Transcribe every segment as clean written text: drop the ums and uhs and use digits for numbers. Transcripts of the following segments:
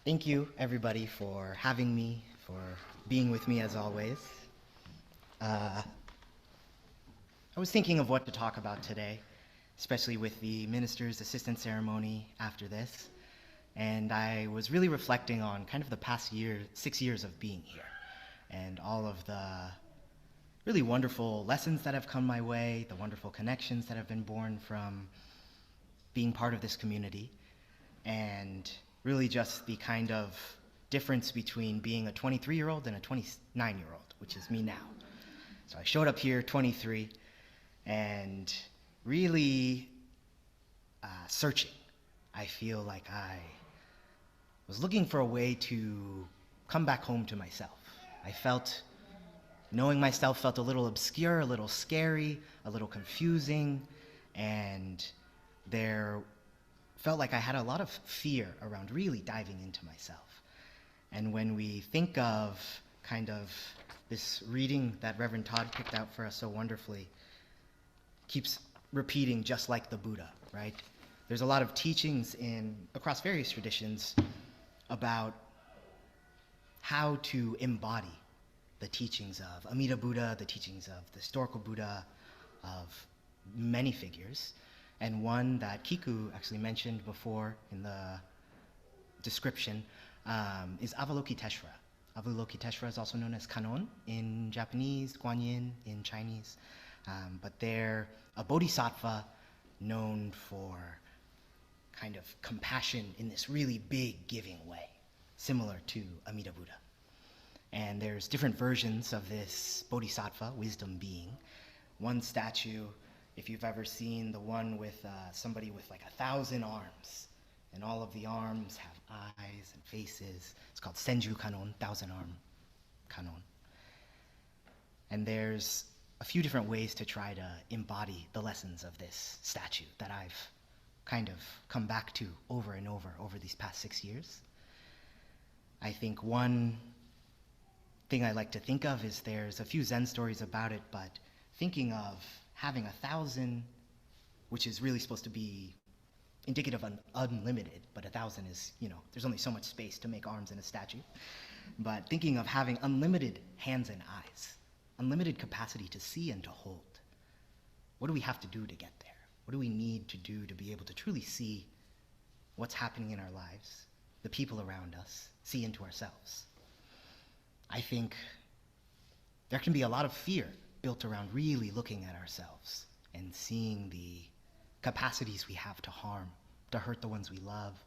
Thank you, everybody, for having me, for being with me as always. I was thinking of what to talk about today, especially with the minister's assistant ceremony after this, and I was really reflecting on kind of the past 6 years of being here, and all of the really wonderful lessons that have come my way, the wonderful connections that have been born from being part of this community, and really just the kind of difference between being a 23-year-old and a 29-year-old, which is me now. So I showed up here 23 and really searching. I feel like I was looking for a way to come back home to myself. I felt, knowing myself felt a little obscure, a little scary, a little confusing, and there felt like I had a lot of fear around really diving into myself. And when we think of kind of this reading that Reverend Todd picked out for us so wonderfully, keeps repeating just like the Buddha, right? There's a lot of teachings across various traditions about how to embody the teachings of Amida Buddha, the teachings of the historical Buddha, of many figures. And one that Kiku actually mentioned before in the description is Avalokiteshvara. Avalokiteshvara is also known as Kanon in Japanese, Guanyin in Chinese, but they're a bodhisattva known for kind of compassion in this really big giving way, similar to Amida Buddha. And there's different versions of this bodhisattva, wisdom being. One statue, if you've ever seen the one with somebody with like 1,000 arms, and all of the arms have eyes and faces, it's called Senju Kanon, 1,000-arm Kanon. And there's a few different ways to try to embody the lessons of this statue that I've kind of come back to over and over these past 6 years. I think one thing I like to think of is there's a few Zen stories about it, but thinking of having 1,000, which is really supposed to be indicative of unlimited, but 1,000 is, there's only so much space to make arms in a statue. But thinking of having unlimited hands and eyes, unlimited capacity to see and to hold. What do we have to do to get there? What do we need to do to be able to truly see what's happening in our lives, the people around us, see into ourselves? I think there can be a lot of fear built around really looking at ourselves and seeing the capacities we have to harm, to hurt the ones we love,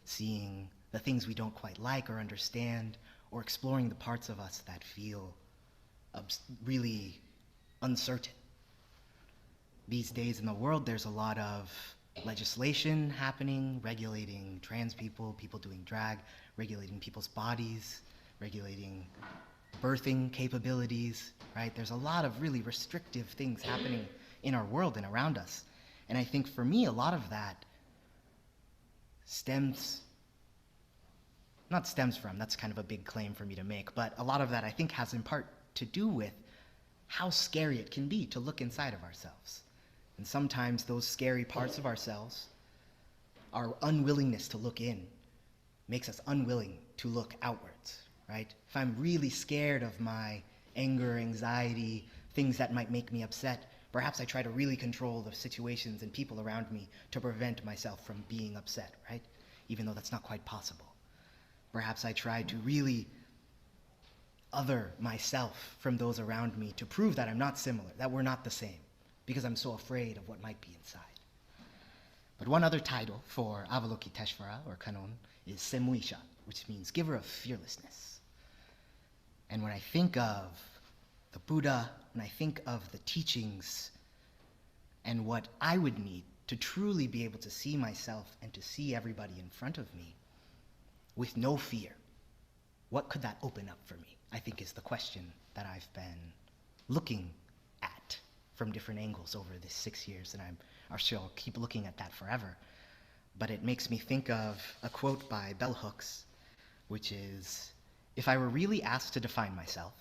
seeing the things we don't quite like or understand, or exploring the parts of us that feel really uncertain. These days in the world, there's a lot of legislation happening, regulating trans people, people doing drag, regulating people's bodies, regulating birthing capabilities, right? There's a lot of really restrictive things happening in our world and around us. And I think for me, a lot of that that's kind of a big claim for me to make, but a lot of that I think has in part to do with how scary it can be to look inside of ourselves. And sometimes those scary parts of ourselves, our unwillingness to look in, makes us unwilling to look outwards, right? If I'm really scared of my anger, anxiety, things that might make me upset, perhaps I try to really control the situations and people around me to prevent myself from being upset, right? Even though that's not quite possible. Perhaps I try to really other myself from those around me to prove that I'm not similar, that we're not the same, because I'm so afraid of what might be inside. But one other title for Avalokiteshvara, or Kanon, is Semuisha, which means giver of fearlessness. And when I think of the Buddha, when I think of the teachings and what I would need to truly be able to see myself and to see everybody in front of me with no fear, what could that open up for me? I think is the question that I've been looking at from different angles over this 6 years, and I'm sure I'll keep looking at that forever. But it makes me think of a quote by Bell Hooks, which is, if I were really asked to define myself,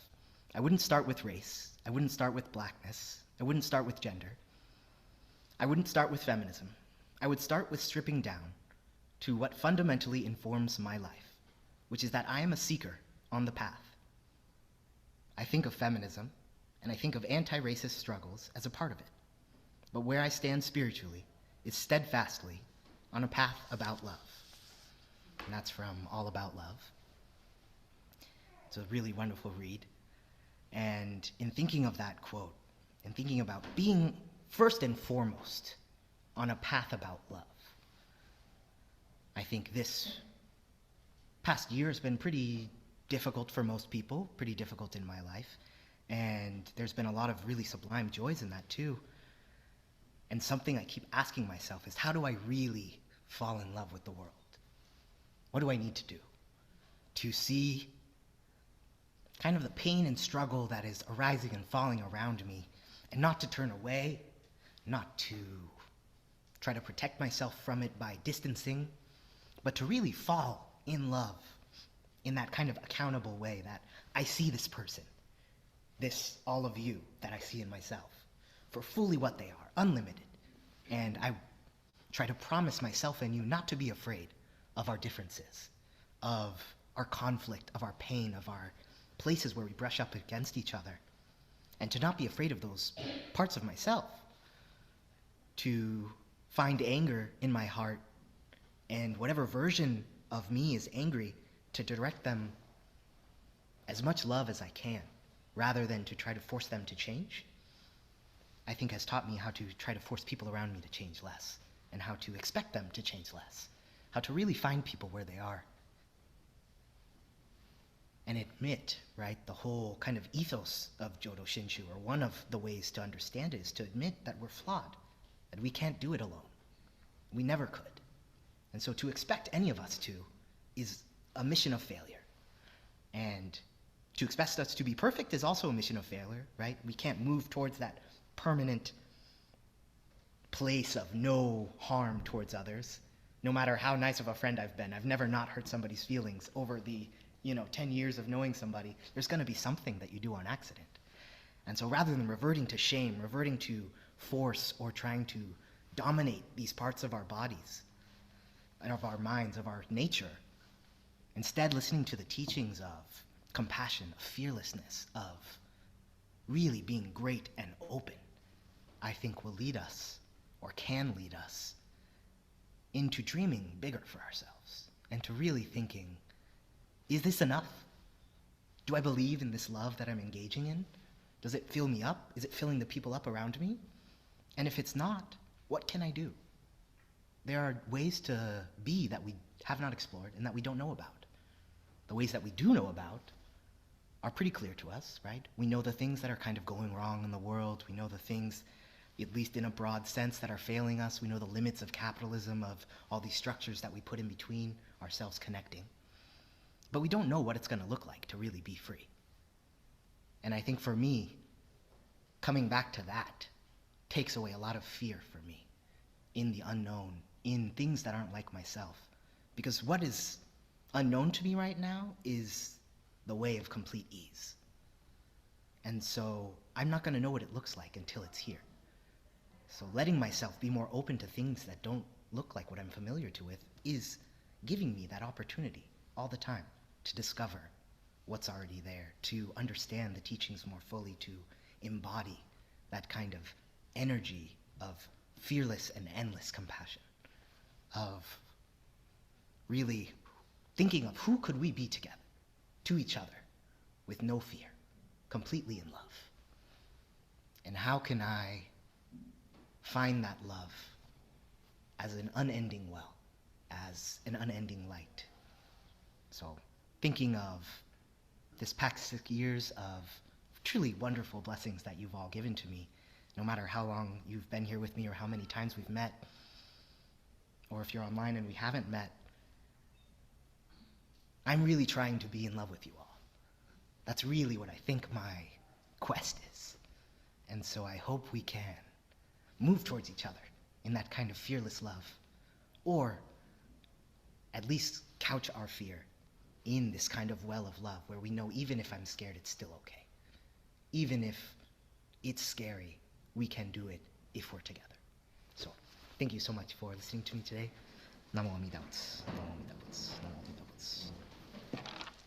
I wouldn't start with race, I wouldn't start with blackness, I wouldn't start with gender, I wouldn't start with feminism. I would start with stripping down to what fundamentally informs my life, which is that I am a seeker on the path. I think of feminism, and I think of anti-racist struggles as a part of it. But where I stand spiritually is steadfastly on a path about love. And that's from All About Love. It's a really wonderful read. And in thinking of that quote, and thinking about being first and foremost on a path about love, I think this past year has been pretty difficult for most people, pretty difficult in my life. And there's been a lot of really sublime joys in that too. And something I keep asking myself is, how do I really fall in love with the world? What do I need to do to see kind of the pain and struggle that is arising and falling around me, and not to turn away, not to try to protect myself from it by distancing, but to really fall in love in that kind of accountable way that I see this person, this all of you that I see in myself, for fully what they are, unlimited. And I try to promise myself and you not to be afraid of our differences, of our conflict, of our pain, of our places where we brush up against each other, and to not be afraid of those parts of myself, to find anger in my heart, and whatever version of me is angry, to direct them as much love as I can, rather than to try to force them to change, I think has taught me how to try to force people around me to change less, and how to expect them to change less, how to really find people where they are. And admit, right, the whole kind of ethos of Jodo Shinshu, or one of the ways to understand it, is to admit that we're flawed, that we can't do it alone. We never could. And so to expect any of us to is a mission of failure. And to expect us to be perfect is also a mission of failure, right? We can't move towards that permanent place of no harm towards others. No matter how nice of a friend I've been, I've never not hurt somebody's feelings over the 10 years of knowing somebody. There's going to be something that you do on accident. And so rather than reverting to shame, reverting to force, or trying to dominate these parts of our bodies, and of our minds, of our nature, instead listening to the teachings of compassion, of fearlessness, of really being great and open, I think will lead us, or can lead us, into dreaming bigger for ourselves, and to really thinking, is this enough? Do I believe in this love that I'm engaging in? Does it fill me up? Is it filling the people up around me? And if it's not, what can I do? There are ways to be that we have not explored and that we don't know about. The ways that we do know about are pretty clear to us, right? We know the things that are kind of going wrong in the world. We know the things, at least in a broad sense, that are failing us. We know the limits of capitalism, of all these structures that we put in between ourselves connecting. But we don't know what it's going to look like to really be free. And I think for me, coming back to that takes away a lot of fear for me in the unknown, in things that aren't like myself. Because what is unknown to me right now is the way of complete ease. And so I'm not going to know what it looks like until it's here. So letting myself be more open to things that don't look like what I'm familiar to with is giving me that opportunity all the time to discover what's already there, to understand the teachings more fully, to embody that kind of energy of fearless and endless compassion, of really thinking of who could we be together, to each other, with no fear, completely in love. And how can I find that love as an unending well, as an unending light? So thinking of this past 6 years of truly wonderful blessings that you've all given to me, no matter how long you've been here with me or how many times we've met, or if you're online and we haven't met, I'm really trying to be in love with you all. That's really what I think my quest is. And so I hope we can move towards each other in that kind of fearless love, or at least couch our fear in this kind of well of love where we know even if I'm scared, it's still okay. Even if it's scary, we can do it if we're together. So thank you so much for listening to me today. Namo Amida Butsu. Namo Amida Butsu. Namo Amida Butsu.